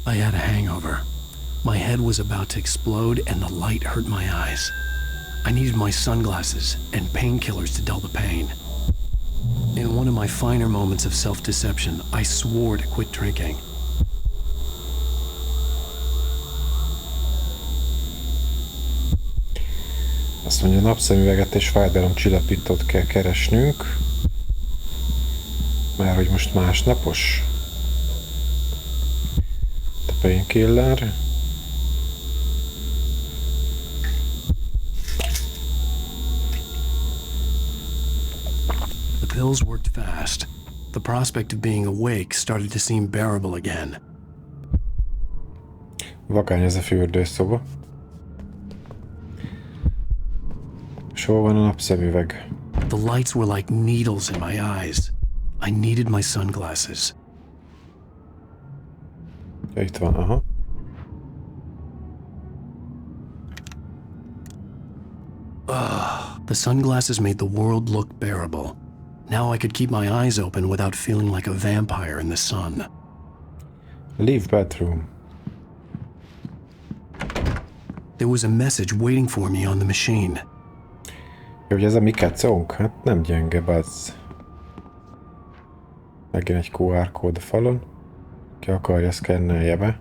I had a hangover. My head was about to explode and the light hurt my eyes. I needed my sunglasses and painkillers to dull the pain. In one of my finer moments of self-deception, I swore to quit drinking. Azt mondja, napszemüveget és fájdalomcsillapítót kell keresnünk. Mert hogy most másnapos. A painkiller. The pills worked fast. The prospect of being awake started to seem bearable again. Vakány ez a fürdőszoba. És hol van a napszemüveg? The lights were like needles in my eyes. I needed my sunglasses. Ja, itt van, aha. The sunglasses made the world look bearable. Now I could keep my eyes open without feeling like a vampire in the sun. Leave bedroom. There was a message waiting for me on the machine. Jó, hogy ez a mikacónk? Hát nem gyenge, bazz. Megint egy QR kód a falon. Ki akarja, szkennelje be.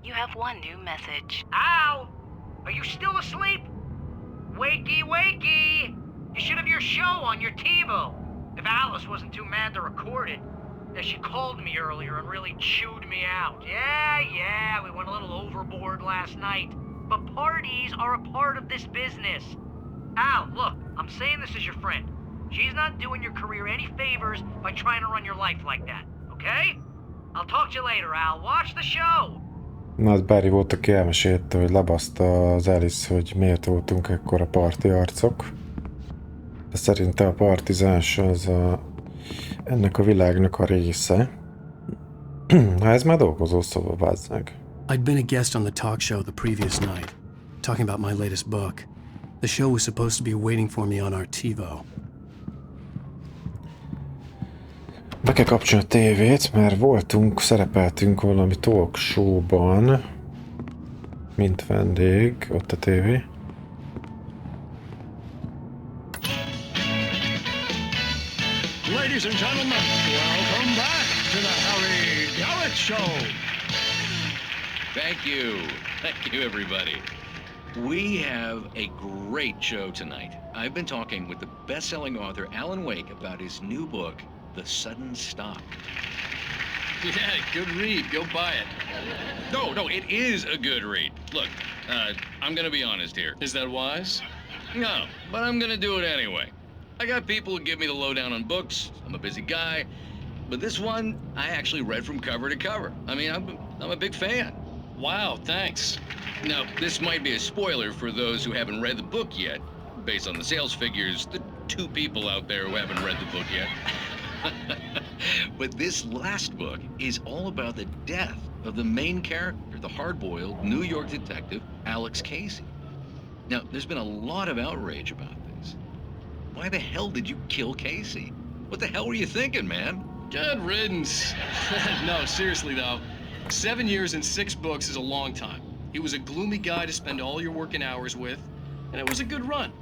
You have one new message. Al! Are you still asleep? asleep? Wakey, wakey! You should have your show on your TiVo. If Alice wasn't too mad to record it. She called me earlier and really chewed me out. Yeah, we went a little overboard last night. But parties are a part of this business. Al, look, I'm saying this as your friend. She's not doing your career any favors by trying to run your life like that, okay? I'll talk to you later, Al. Watch the show! Na, az Barry volt, aki elmesélte, hogy lebaszta az Alice, hogy miért voltunk ekkora parti arcok. De szerintem a partizás az ennek a világnak a része. Ha ez már dolgozó szoba, bázzeg. I'd been a guest on the talk show the previous night, talking about my latest book. The show was supposed to be waiting for me on our TiVo. Be kell kapcsolni a tévét, mert szerepeltünk valami talk show-ban, mint vendég, ott a tévé. Ladies and gentlemen, welcome back to the Harry Garrett Show. Thank you everybody. We have a great show tonight. I've been talking with the best-selling author Alan Wake about his new book, The Sudden Stop. Yeah, good read. Go buy it. No, it is a good read. Look, I'm gonna be honest here. Is that wise? No, but I'm gonna do it anyway. I got people who give me the lowdown on books. I'm a busy guy. But this one, I actually read from cover to cover. I mean, I'm a big fan. Wow, thanks. Now, this might be a spoiler for those who haven't read the book yet. Based on the sales figures, the 2 people out there who haven't read the book yet. But this last book is all about the death of the main character, the hard-boiled New York detective, Alex Casey. Now, there's been a lot of outrage about this. Why the hell did you kill Casey? What the hell were you thinking, man? Good riddance. No, seriously though, 7 years and 6 books is a long time. He was a gloomy guy to spend all your working hours with, and it was a good run.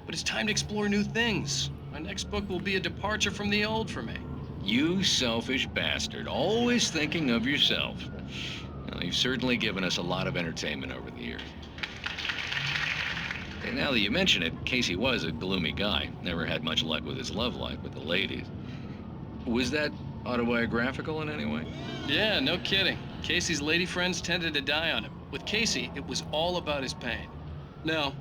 But it's time to explore new things. My next book will be a departure from the old for me. You selfish bastard, always thinking of yourself. Well, you've certainly given us a lot of entertainment over the years. And now that you mention it, Casey was a gloomy guy. Never had much luck with his love life with the ladies. Was that autobiographical in any way? Yeah, no kidding. Casey's lady friends tended to die on him. With Casey, it was all about his pain. No,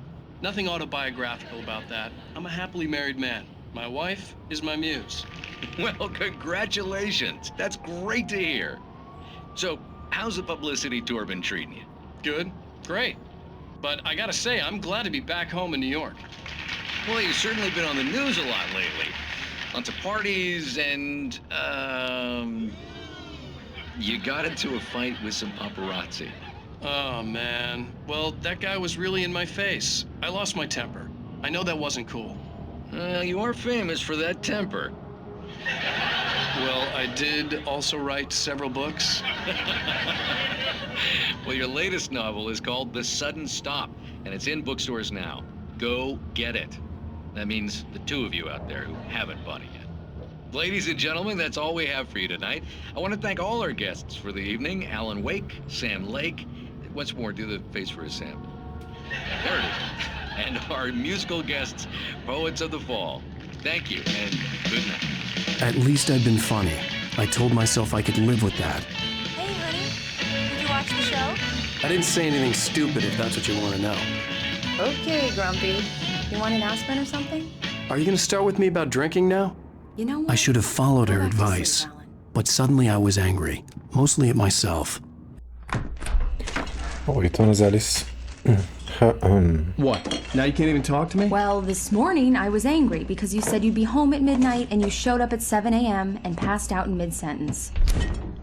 nothing autobiographical about that. I'm a happily married man. My wife is my muse. Well, congratulations. That's great to hear. So, how's the publicity tour been treating you? Good, great. But I gotta say, I'm glad to be back home in New York. Well, you've certainly been on the news a lot lately. Lots of parties and, you got into a fight with some paparazzi. Oh, man. Well, that guy was really in my face. I lost my temper. I know that wasn't cool. You are famous for that temper. Well, I did also write several books. Well, your latest novel is called The Sudden Stop, and it's in bookstores now. Go get it. That means the 2 of you out there who haven't bought it yet. Ladies and gentlemen, that's all we have for you tonight. I want to thank all our guests for the evening. Alan Wake, Sam Lake. Once more, do the face for a Sam. There it is. And our musical guests, Poets of the Fall. Thank you, and good night. At least I'd been funny. I told myself I could live with that. Hey, honey. Did you watch the show? I didn't say anything stupid, if that's what you want to know. Okay, Grumpy. You want an aspirin or something? Are you going to start with me about drinking now? You know what? I should have followed her Go back to sleep, advice. Alan. But suddenly I was angry. Mostly at myself. Ó, itt van az Alice. What? Now you can't even talk to me? Well, this morning I was angry because you said you'd be home at midnight and you showed up at 7 a.m. and passed out in mid-sentence.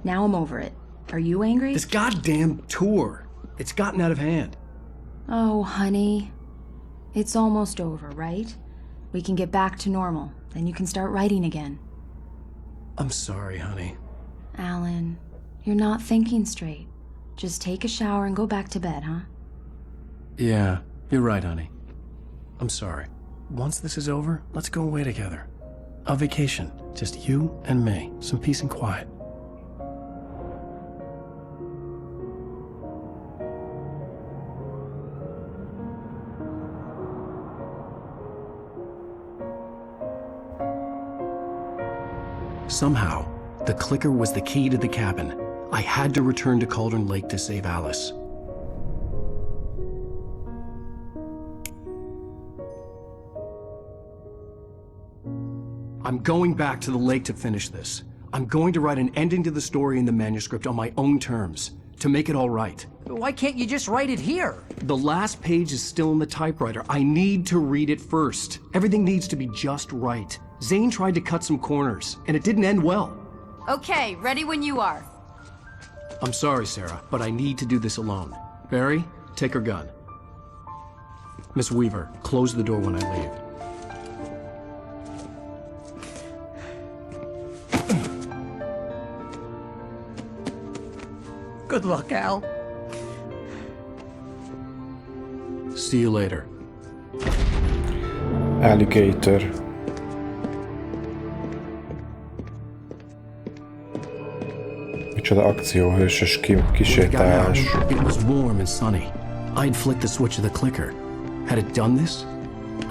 Now I'm over it. Are you angry? This goddamn tour. It's gotten out of hand. Oh, honey. It's almost over, right? We can get back to normal. Then you can start writing again. I'm sorry, honey. Alan, you're not thinking straight. Just take a shower and go back to bed, huh? Yeah, you're right, honey. I'm sorry. Once this is over, let's go away together. A vacation. Just you and me. Some peace and quiet. Somehow, the clicker was the key to the cabin. I had to return to Cauldron Lake to save Alice. I'm going back to the lake to finish this. I'm going to write an ending to the story in the manuscript on my own terms, to make it all right. Why can't you just write it here? The last page is still in the typewriter. I need to read it first. Everything needs to be just right. Zane tried to cut some corners, and it didn't end well. Okay, ready when you are. I'm sorry, Sarah, but I need to do this alone. Barry, take her gun. Miss Weaver, close the door when I leave. Good luck, Al. See you later. Alligator. Micsoda akcióhősös kisétálás. It was warm and sunny. I'd flicked the switch of the clicker. Had it done this?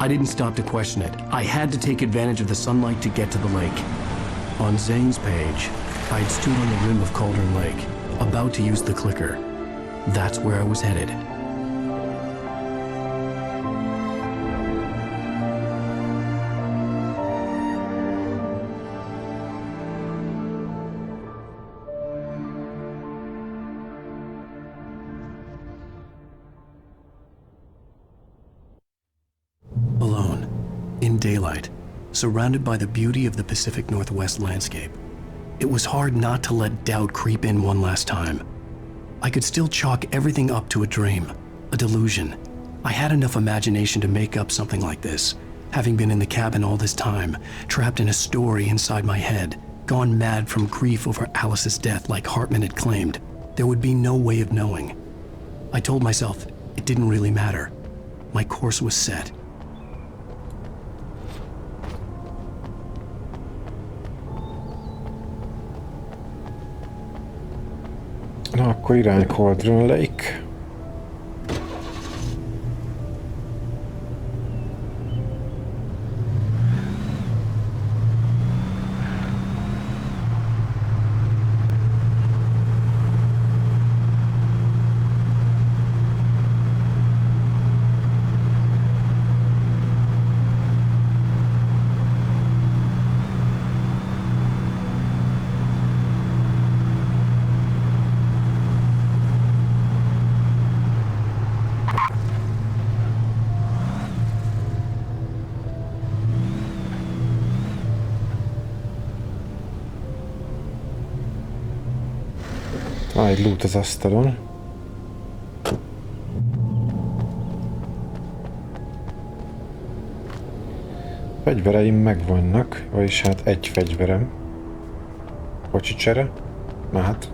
I didn't stop to question it. I had to take advantage of the sunlight to get to the lake. On Zane's page, I'd stood on the rim of Cauldron Lake, about to use the clicker. That's where I was headed. Alone, in daylight, surrounded by the beauty of the Pacific Northwest landscape. It was hard not to let doubt creep in one last time. I could still chalk everything up to a dream, a delusion. I had enough imagination to make up something like this, having been in the cabin all this time, trapped in a story inside my head, gone mad from grief over Alice's death like Hartman had claimed. There would be no way of knowing. I told myself it didn't really matter. My course was set. Na, akkor irány Cauldron Lake. Egy loot az asztalon. Fegyvereim megvannak, vagyis hát egy fegyverem. Kocsicsere. Mehet.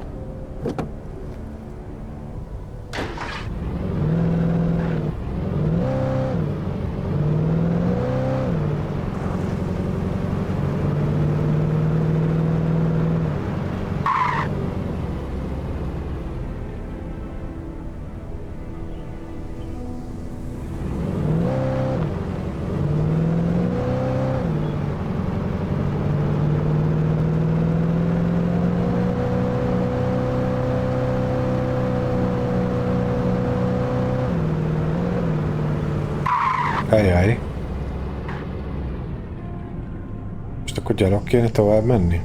Ajaj. Most akkor gyalog kéne tovább menni?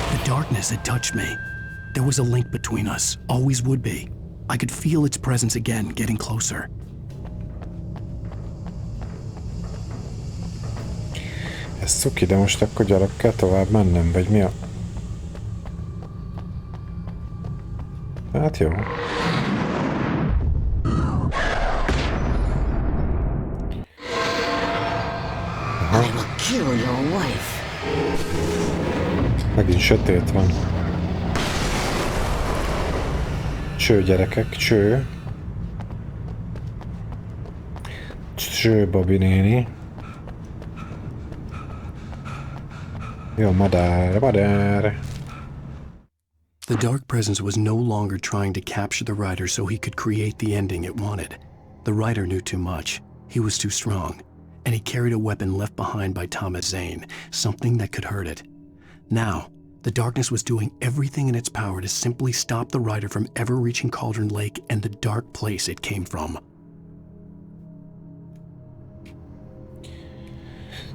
The darkness had touched me. There was a link between us, always would be. I could feel its presence again, getting closer. Ez szuki, de most akkor gyalog kell tovább mennem, vagy mi a... Hát jó. Megint sötét van. Cső gyerekek, cső. Cső, Bobby néni. Jó, madár, madár. The dark presence was no longer trying to capture the writer so he could create the ending it wanted. The writer knew too much. He was too strong. And he carried a weapon left behind by Thomas Zane, something that could hurt it. Now, the darkness was doing everything in its power to simply stop the writer from ever reaching Cauldron Lake and the dark place it came from.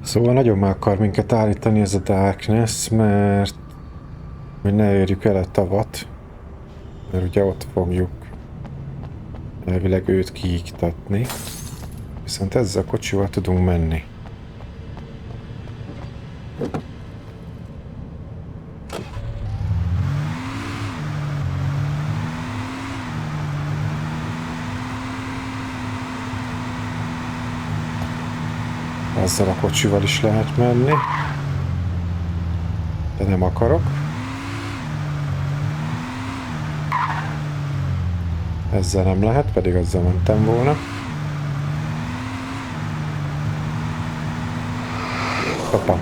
Szóval nagyon meg akar minket állítani ez a Darkness, mert hogy ne érjük el a tavat, mert ugye ott fogjuk elvileg őt kiiktatni, viszont ezzel a kocsival tudunk menni. Azzal a kocsival is lehet menni, de nem akarok. Ezzel nem lehet, pedig azzal mentem volna. Hoppá.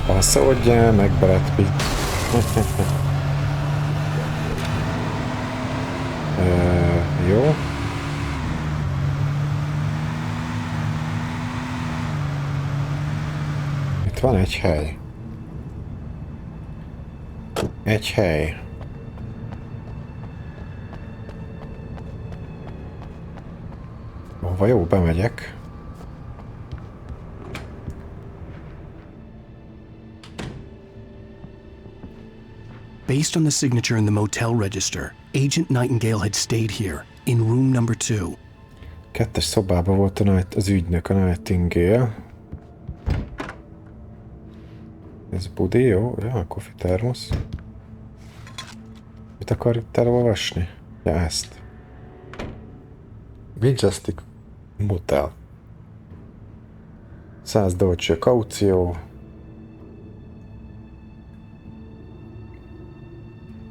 Passzolja meg Brad Pitt. Jó. Itt van egy hely. Egy hely. Hova jó, bemegyek. Based on the signature in the motel register, Agent Nightingale had stayed here, in room number 2. Kettes szobában volt az ügynök, a Nightingale. Ez budi, jó? Ja, a coffee termosz. Mit akar itt elolvasni? Ja, ezt. Majestic Motel. $100 kaució.